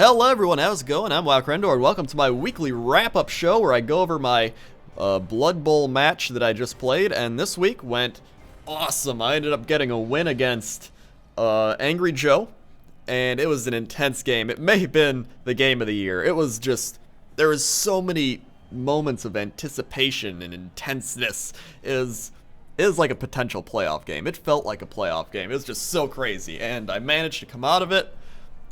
Hello everyone, how's it going? I'm WoWcrendor and welcome to my weekly wrap-up show where I go over my Blood Bowl match that I just played, and this week went awesome. I ended up getting a win against Angry Joe, and it was an intense game. It may have been the game of the year. It was just, there was so many moments of anticipation and intenseness. It was like a potential playoff game. It felt like a playoff game. It was just so crazy, and I managed to come out of it.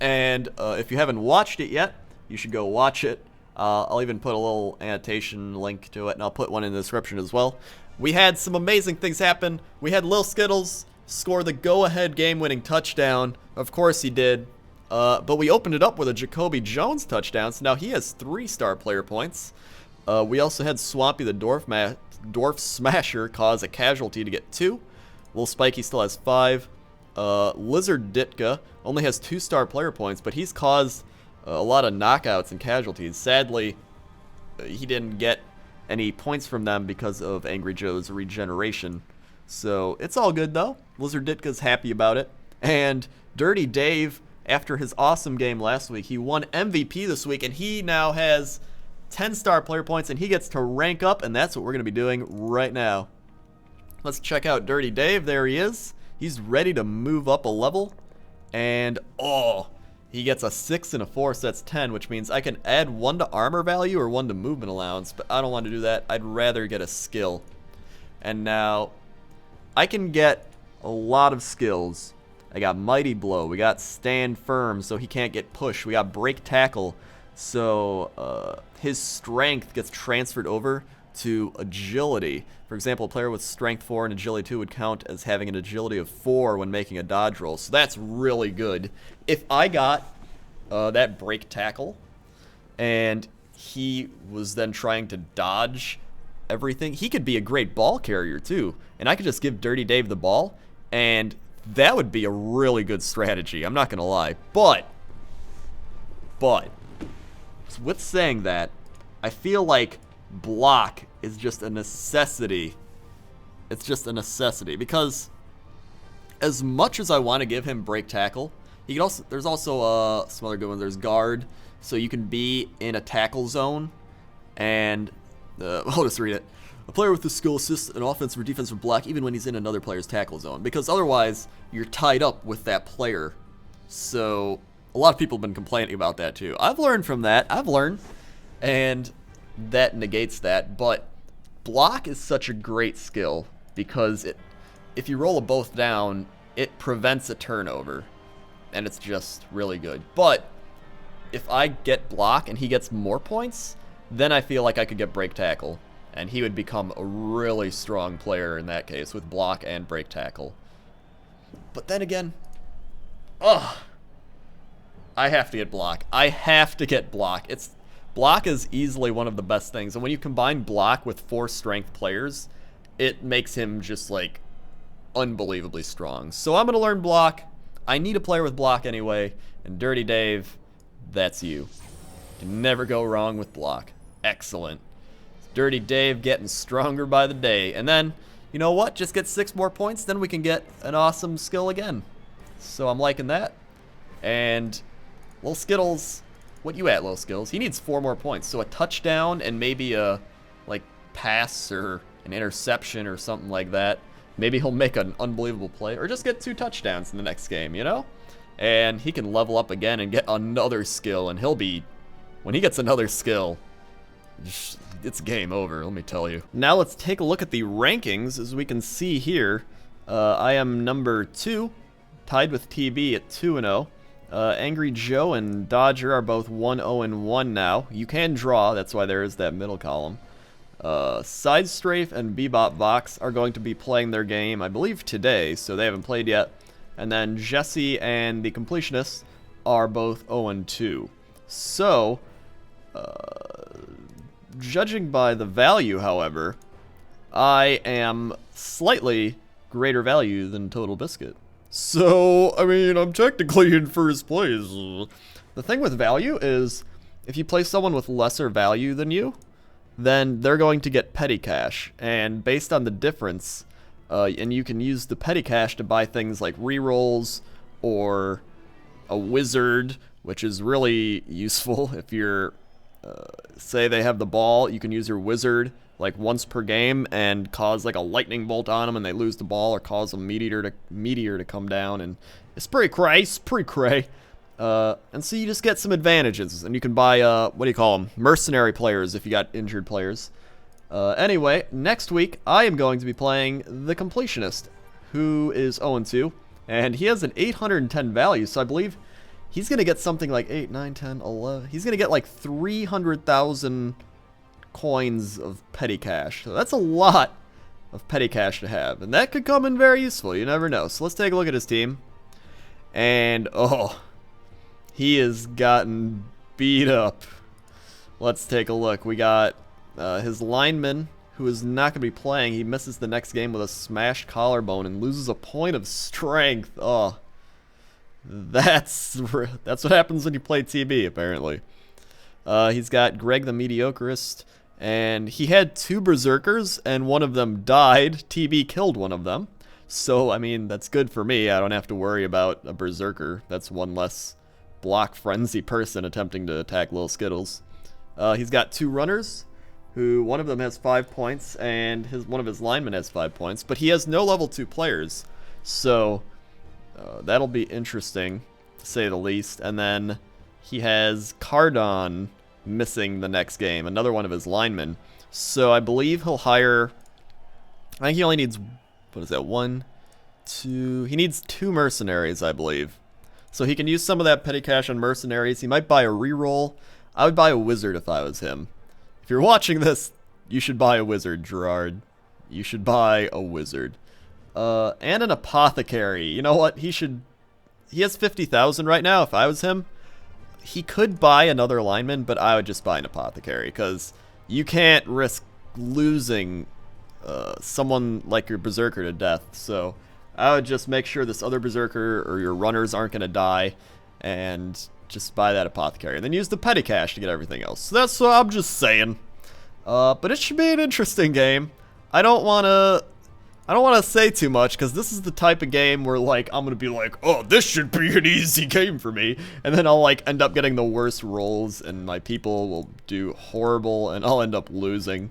And if you haven't watched it yet, you should go watch it. I'll even put a little annotation link to it, and I'll put one in the description as well. We had some amazing things happen. We had Lil Skittles score the go-ahead game-winning touchdown. Of course he did. But we opened it up with a Jacoby Jones touchdown, so now he has 3 star player points. We also had Swampy the Dwarf Smasher cause a casualty to get 2. Lil Spiky still has 5. Lizard Ditka only has 2 star player points, but he's caused a lot of knockouts and casualties. Sadly, he didn't get any points from them because of Angry Joe's regeneration. So it's all good though. Lizard Ditka's happy about it. And Dirty Dave, after his awesome game last week, he won MVP this week, and he now has 10 star player points, and he gets to rank up, and that's what we're going to be doing right now. Let's check out Dirty Dave. There he is. He's ready to move up a level, and he gets a 6 and a 4, so that's 10, which means I can add 1 to armor value or 1 to movement allowance, but I don't want to do that. I'd rather get a skill. And now I can get a lot of skills. I got Mighty Blow, we got Stand Firm so he can't get pushed, we got Break Tackle, so his strength gets transferred over to agility. For example, a player with strength 4 and agility 2 would count as having an agility of 4 when making a dodge roll. So that's really good. If I got that break tackle and he was then trying to dodge everything, he could be a great ball carrier too. And I could just give Dirty Dave the ball, and that would be a really good strategy. I'm not going to lie. But with saying that, I feel like block is just a necessity. It's just a necessity because as much as I want to give him break tackle, he can also, there's also some other good ones. There's guard, so you can be in a tackle zone, and I'll just read it. A player with the skill assists an offensive or defensive block even when he's in another player's tackle zone, because otherwise you're tied up with that player. So a lot of people have been complaining about that too. I've learned from that. And that negates that, but block is such a great skill because if you roll a both down, it prevents a turnover, and it's just really good. But if I get block and he gets more points, then I feel like I could get break tackle, and he would become a really strong player in that case with block and break tackle. But then again, I have to get block. I have to get block. Block is easily one of the best things, and when you combine block with 4 strength players, it makes him just like unbelievably strong. So I'm going to learn block. I need a player with block anyway, and Dirty Dave, that's you. You can never go wrong with block. Excellent. Dirty Dave getting stronger by the day, and then, you know what, just get 6 more points, then we can get an awesome skill again. So I'm liking that. And Lil Skittles, what you at, Lil Skills? He needs 4 more points, so a touchdown and maybe a like pass or an interception or something like that. Maybe he'll make an unbelievable play, or just get 2 touchdowns in the next game, you know? And he can level up again and get another skill, and he'll be, when he gets another skill, it's game over, let me tell you. Now let's take a look at the rankings. As we can see here, I am number 2, tied with TB at 2-0. Angry Joe and Dodger are both 1-0-1 now. You can draw, that's why there is that middle column. Side Strafe and Bebop Vox are going to be playing their game, I believe, today, so they haven't played yet. And then Jesse and the Completionists are both 0-2. So, judging by the value, however, I am slightly greater value than Total Biscuit. So, I mean, I'm technically in first place. The thing with value is, if you play someone with lesser value than you, then they're going to get petty cash. And based on the difference, and you can use the petty cash to buy things like rerolls or a wizard which is really useful if you're, say they have the ball, you can use your wizard like once per game and cause like a lightning bolt on them and they lose the ball, or cause a meteor to come down, and it's pretty cray. And so you just get some advantages, and you can buy, what do you call them, mercenary players if you got injured players. Anyway, next week I am going to be playing the Completionist, who is 0-2, and he has an 810 value, so I believe he's going to get something like 8, 9, 10, 11. He's going to get like 300,000 coins of petty cash. So that's a lot of petty cash to have, and that could come in very useful. You never know. So let's take a look at his team. And, oh, he has gotten beat up. Let's take a look. We got his lineman, who is not going to be playing. He misses the next game with a smashed collarbone and loses a point of strength. Oh, that's what happens when you play TB, apparently. He's got Greg the Mediocreist, and he had 2 Berserkers, and one of them died. TB killed one of them. So, I mean, that's good for me. I don't have to worry about a Berserker. That's one less block frenzy person attempting to attack Lil Skittles. He's got 2 runners, who one of them has 5 points, and one of his linemen has 5 points, but he has no level 2 players. So, that'll be interesting, to say the least. And then he has Cardon missing the next game, another one of his linemen. So I believe he'll hire, I think he only needs, what is that, 1, 2, he needs 2 mercenaries, I believe. So he can use some of that petty cash on mercenaries. He might buy a reroll. I would buy a wizard if I was him. If you're watching this, you should buy a wizard, Gerard. You should buy a wizard. And an apothecary. You know what? He has 50,000 right now. If I was him, he could buy another lineman, but I would just buy an apothecary, because you can't risk losing someone like your Berserker to death. So I would just make sure this other Berserker or your runners aren't going to die, and just buy that apothecary, and then use the petty cash to get everything else. So that's what I'm just saying. But it should be an interesting game. I don't want to say too much, because this is the type of game where, like, I'm going to be like, oh, this should be an easy game for me. And then I'll, like, end up getting the worst rolls, and my people will do horrible, and I'll end up losing.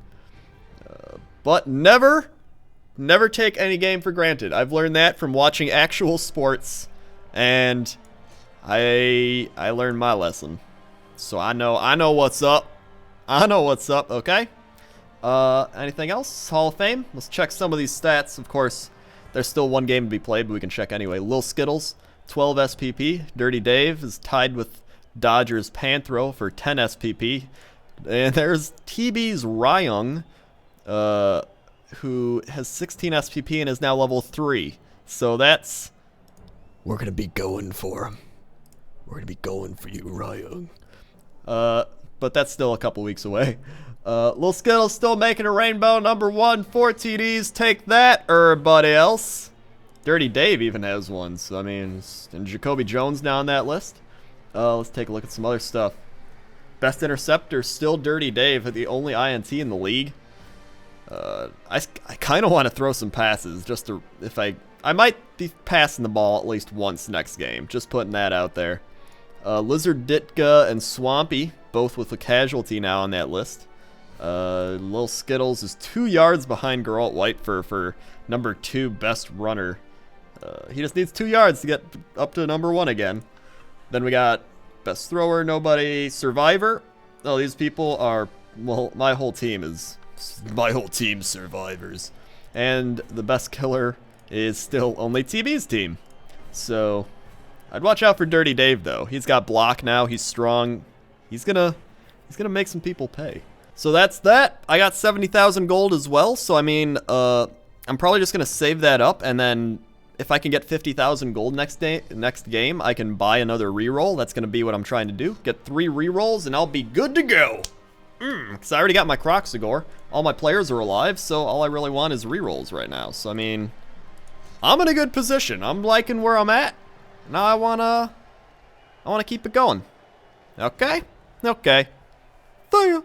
But never take any game for granted. I've learned that from watching actual sports, and I learned my lesson. So I know what's up. I know what's up, okay? Anything else? Hall of Fame? Let's check some of these stats. Of course, there's still one game to be played, but we can check anyway. Lil Skittles, 12 SPP. Dirty Dave is tied with Dodger's Panthro for 10 SPP. And there's TB's Ryung, who has 16 SPP and is now level 3. So that's... we're going to be going for him. We're going to be going for you, Ryung. But that's still a couple weeks away. Lil Skittles still making a rainbow, #1, 4 TDs. Take that, everybody else. Dirty Dave even has one. So, I mean, and Jacoby Jones now on that list. Let's take a look at some other stuff. Best interceptor, still Dirty Dave, the only INT in the league. I kind of want to throw some passes, just to, if I might be passing the ball at least once next game. Just putting that out there. Lizard Ditka and Swampy, both with a casualty now on that list. Lil Skittles is 2 yards behind Geralt White for #2 best runner. He just needs 2 yards to get up to #1 again. Then we got best thrower, nobody. Survivor. Oh, these people are, well, my whole team survivors. And the best killer is still only TB's team. So I'd watch out for Dirty Dave though. He's got block now, he's strong. He's gonna make some people pay. So that's that. I got 70,000 gold as well, so I mean, I'm probably just gonna save that up, and then if I can get 50,000 gold next game, I can buy another reroll. That's gonna be what I'm trying to do. Get 3 rerolls, and I'll be good to go. Because I already got my Croxagore. All my players are alive, so all I really want is rerolls right now. So I mean, I'm in a good position. I'm liking where I'm at. Now I wanna keep it going. Okay? Okay. See ya.